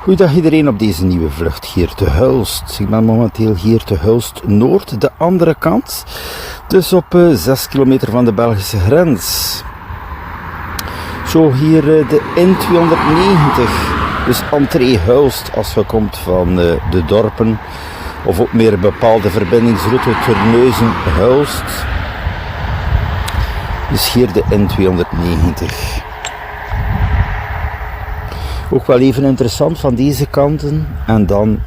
Goeiedag iedereen op deze nieuwe vlucht hier te Hulst. Ik ben momenteel hier te Hulst Noord, de andere kant. Dus op 6 kilometer van de Belgische grens. Zo hier de N290. Dus entree Hulst als je komt van de dorpen. Of ook meer een bepaalde verbindingsroute Terneuzen-Hulst. Dus hier de N290. Ook wel even interessant van deze kanten en dan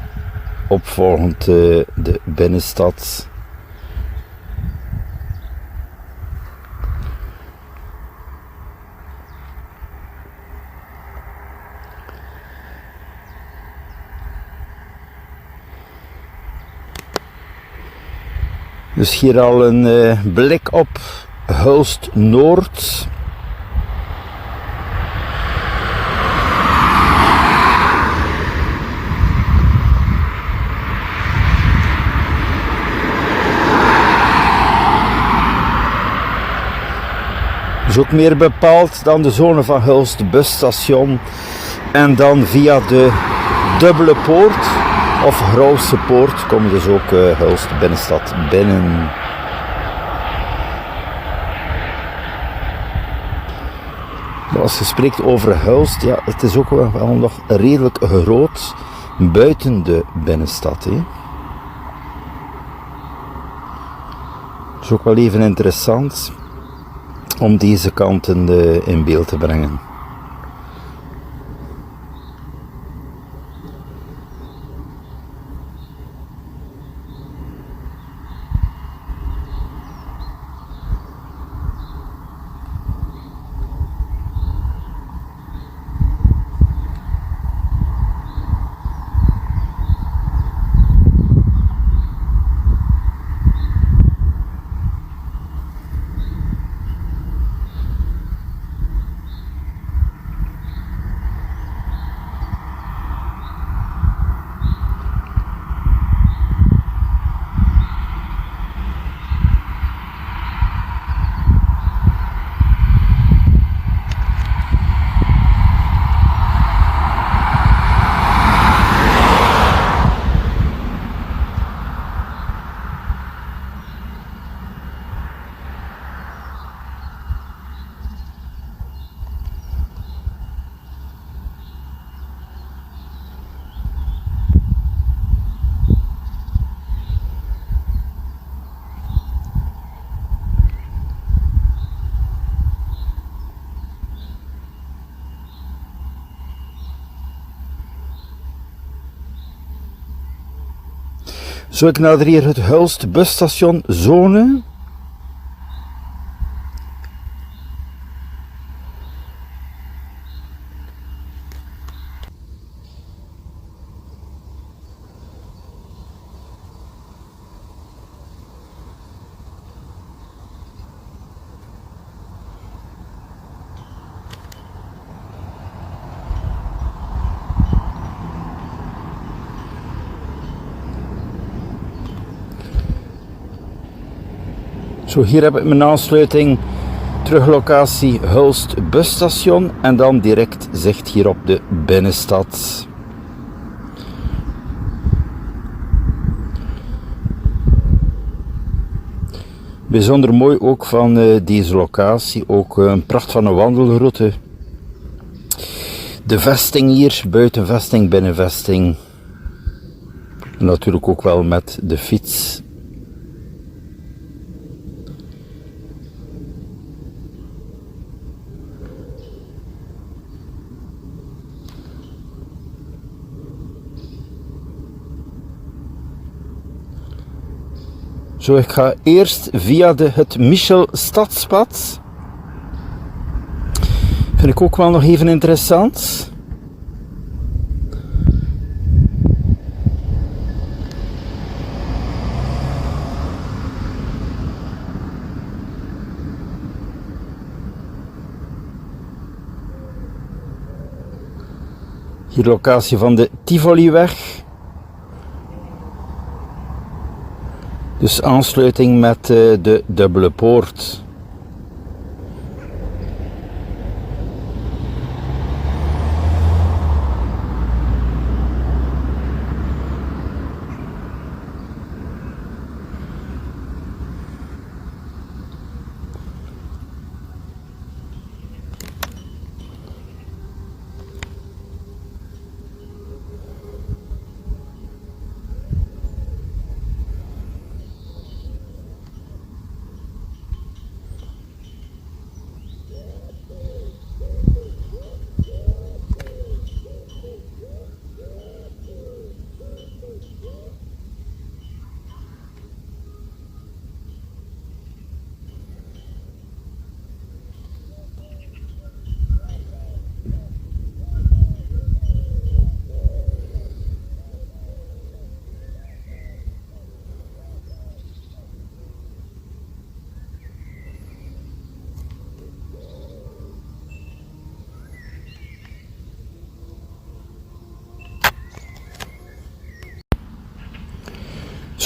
opvolgend de binnenstad. Dus hier al een blik op Hulst Noord. Dus ook meer bepaald dan de zone van Hulst busstation en dan via de dubbele poort of Grauwse poort komen dus ook Hulst binnenstad binnen. Maar als je spreekt over Hulst, ja, het is ook wel nog redelijk groot buiten de binnenstad. Hè. Dat is ook wel even interessant om deze kanten in beeld te brengen. Zo, ik nader hier het Hulst busstation zone. Zo, hier heb ik mijn aansluiting, teruglocatie Hulst busstation en dan direct zicht hier op de binnenstad. Bijzonder mooi ook van deze locatie, ook een pracht van een wandelroute. De vesting hier, buitenvesting, binnenvesting. En natuurlijk ook wel met de fiets. Zo, ik ga eerst via het Michel Stadspad. Vind ik ook wel nog even interessant. Hier locatie van de Tivoliweg. Dus aansluiting met de dubbele poort.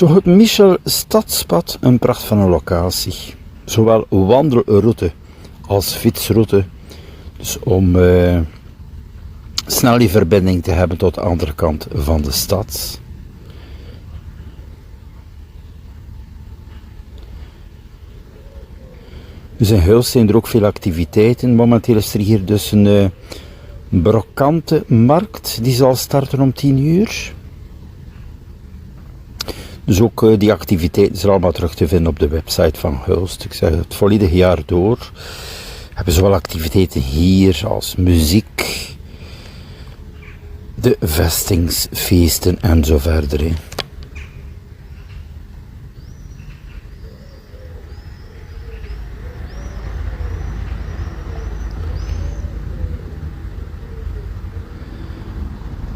Zo het Michel Stadspad, een pracht van een locatie. Zowel wandelroute als fietsroute. Dus om snel die verbinding te hebben tot de andere kant van de stad. Dus in Hulst zijn er ook veel activiteiten. Momenteel is er hier dus een brokante markt die zal starten om 10 uur. Dus ook die activiteiten zijn allemaal terug te vinden op de website van Hulst. Ik zeg het volledige jaar door. Hebben zowel activiteiten hier als muziek, de vestingsfeesten en zo verder. Hè.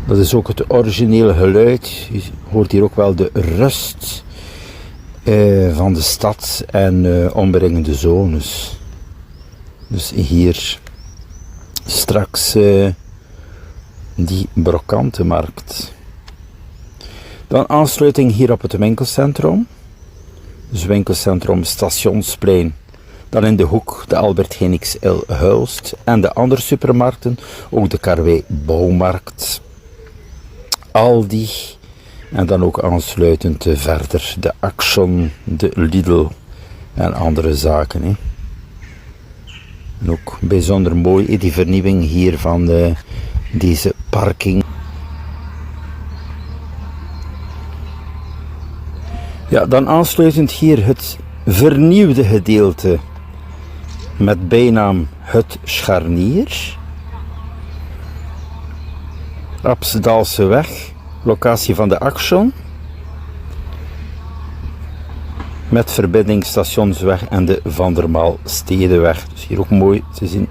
Dat is ook het originele geluid. Je hoort hier ook wel de rust van de stad en omringende zones. Dus hier straks die brokantenmarkt. Dan aansluiting hier op het winkelcentrum. Dus winkelcentrum Stationsplein. Dan in de hoek de Albert Heijn XL Hulst. En de andere supermarkten, ook de Karwei Bouwmarkt. Aldi. En dan ook aansluitend verder de Action, de Lidl en andere zaken. Hè. En ook bijzonder mooi die vernieuwing hier van deze parking. Ja, dan aansluitend hier het vernieuwde gedeelte met bijnaam Het Scharnier. Apsdaalseweg, locatie van de Action. Met verbinding Stationsweg en de Vandermaal Stedenweg. Dus hier ook mooi te zien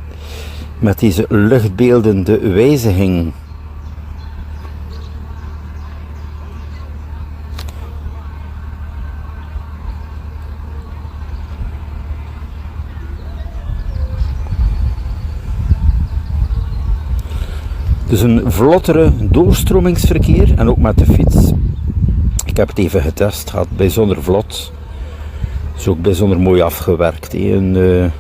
met deze luchtbeelden de wijziging. Dus een vlottere doorstromingsverkeer en ook met de fiets. Ik heb het even getest, het gaat bijzonder vlot. Is ook bijzonder mooi afgewerkt. Een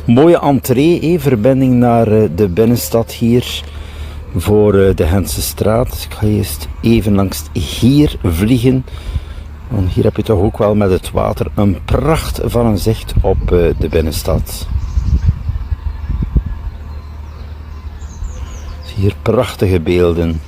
mooie entree, verbinding naar de binnenstad hier voor de Hensestraat. Ik ga eerst even langs hier vliegen. Want hier heb je toch ook wel met het water een pracht van een zicht op de binnenstad. Hier prachtige beelden.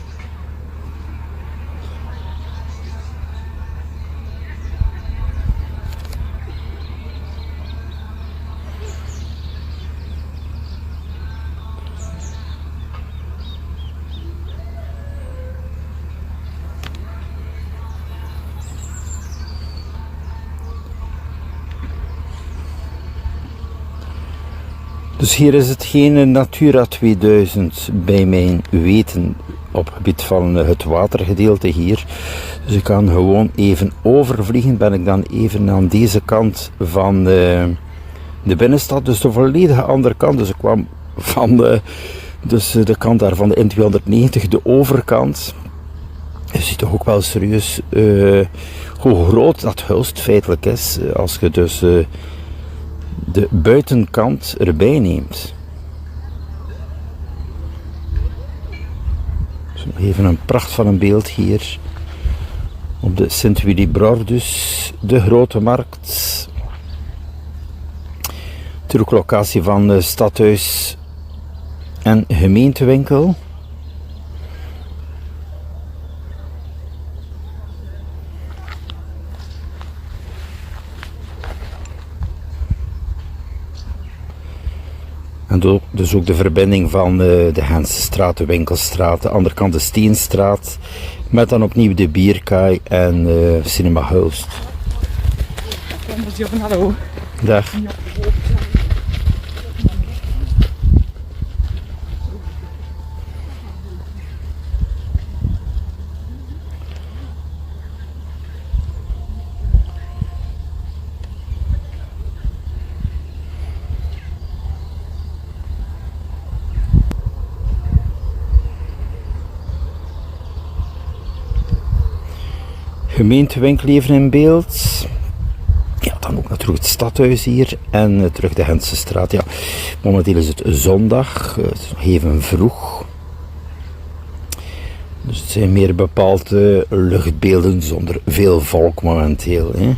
Dus hier is het geen Natura 2000 bij mijn weten op het gebied van het watergedeelte hier. Dus ik kan gewoon even overvliegen. Ben ik dan even aan deze kant van de binnenstad. Dus de volledige andere kant. Dus ik kwam van de kant daar van de N290, de overkant. Je ziet toch ook wel serieus hoe groot dat Hulst feitelijk is. Als je dus de buitenkant erbij neemt. Dus nog even een pracht van een beeld hier op de Sint-Willibrordus, de Grote Markt. Natuurlijk locatie van stadhuis en gemeentewinkel. En dus ook de verbinding van de Hensestraat, de Winkelstraat, de andere kant de Steenstraat, met dan opnieuw de Bierkaai en Cinema Hulst. Hallo. Dag. Gemeentewinkel even in beeld. Ja, dan ook natuurlijk het stadhuis hier en terug de Gentse straat. Ja, momenteel is het zondag, het is nog even vroeg. Dus het zijn meer bepaalde luchtbeelden zonder veel volk momenteel. Hè.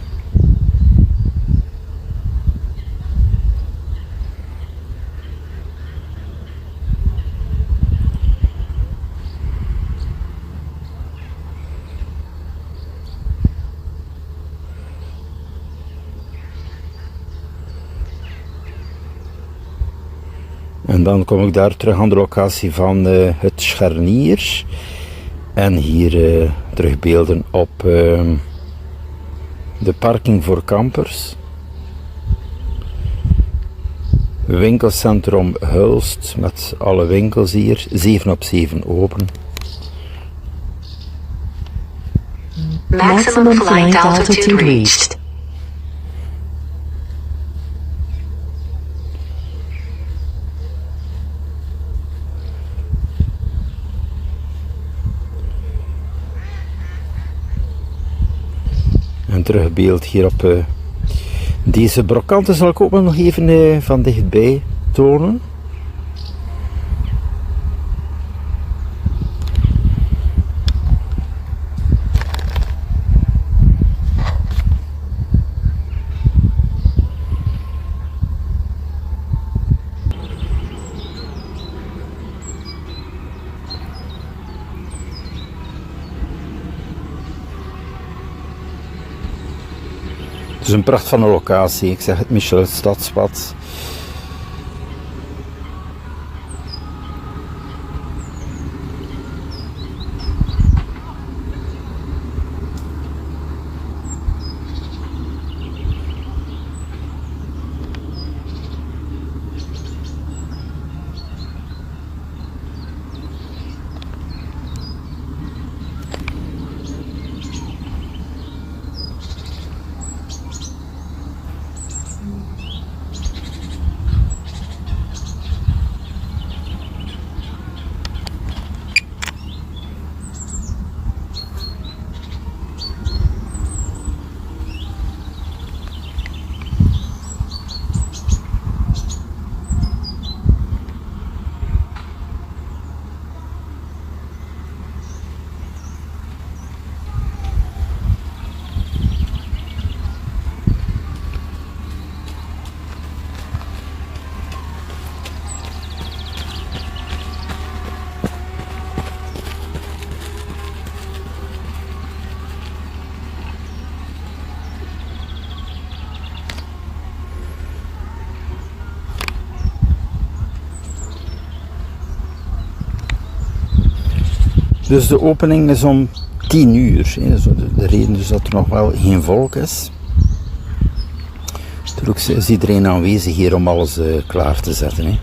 En dan kom ik daar terug aan de locatie van het Scharnier. En hier terug beelden op de parking voor campers. Winkelcentrum Hulst met alle winkels hier. 7/7 open. Maximum flight altitude reached. En terug beeld hier op deze brokanten zal ik ook nog even van dichtbij tonen. Het is een pracht van een locatie, ik zeg het, Michel, het Stadspad. Dus de opening is om 10 uur. De reden dus dat er nog wel geen volk is. Natuurlijk is iedereen aanwezig hier om alles klaar te zetten. Hè.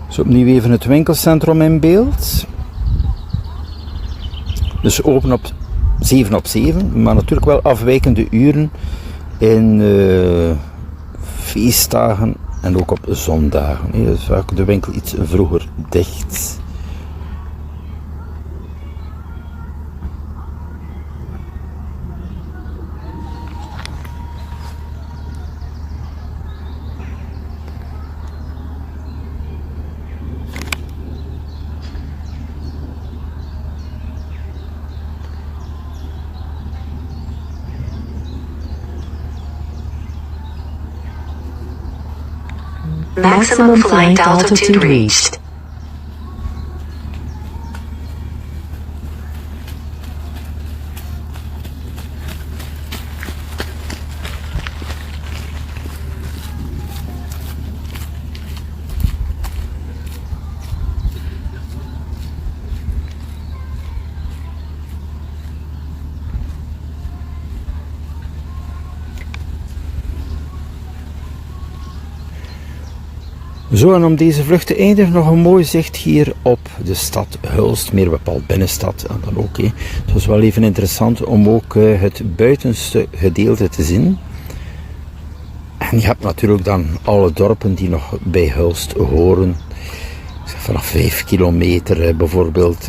Dus opnieuw even het winkelcentrum in beeld. Dus open op 7/7, maar natuurlijk wel afwijkende uren in feestdagen en ook op zondagen. Dus vaak de winkel iets vroeger dicht. Maximum flight altitude reached. Zo, en om deze vlucht te eindigen nog een mooi zicht hier op de stad Hulst, meer bepaald binnenstad. En dan ook, het was wel even interessant om ook het buitenste gedeelte te zien. En je hebt natuurlijk dan alle dorpen die nog bij Hulst horen. Vanaf 5 kilometer bijvoorbeeld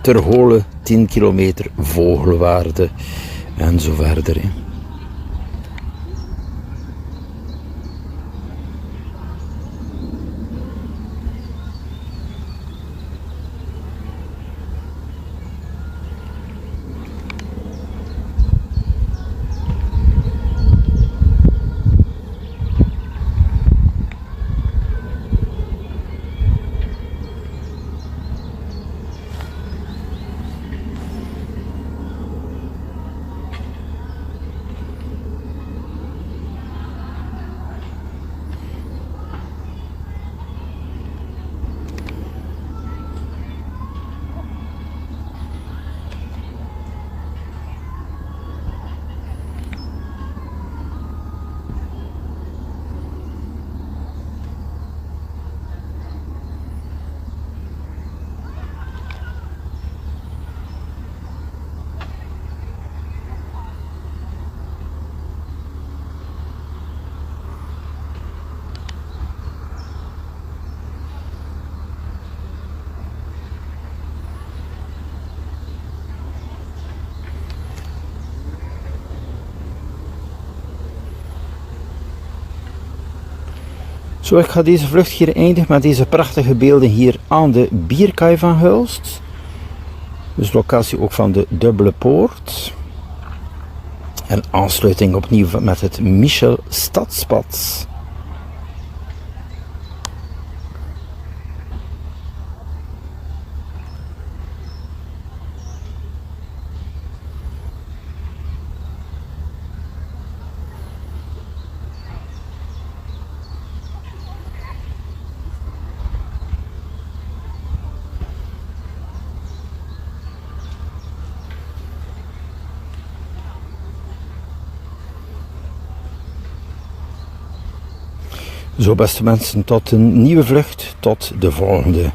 Terholen, 10 kilometer Vogelwaarde en zo verder. Zo, ik ga deze vlucht hier eindigen met deze prachtige beelden hier aan de Bierkaai van Hulst. Dus locatie ook van de Dubbele Poort. En aansluiting opnieuw met het Michel Stadspad. Zo, beste mensen, tot een nieuwe vlucht, tot de volgende.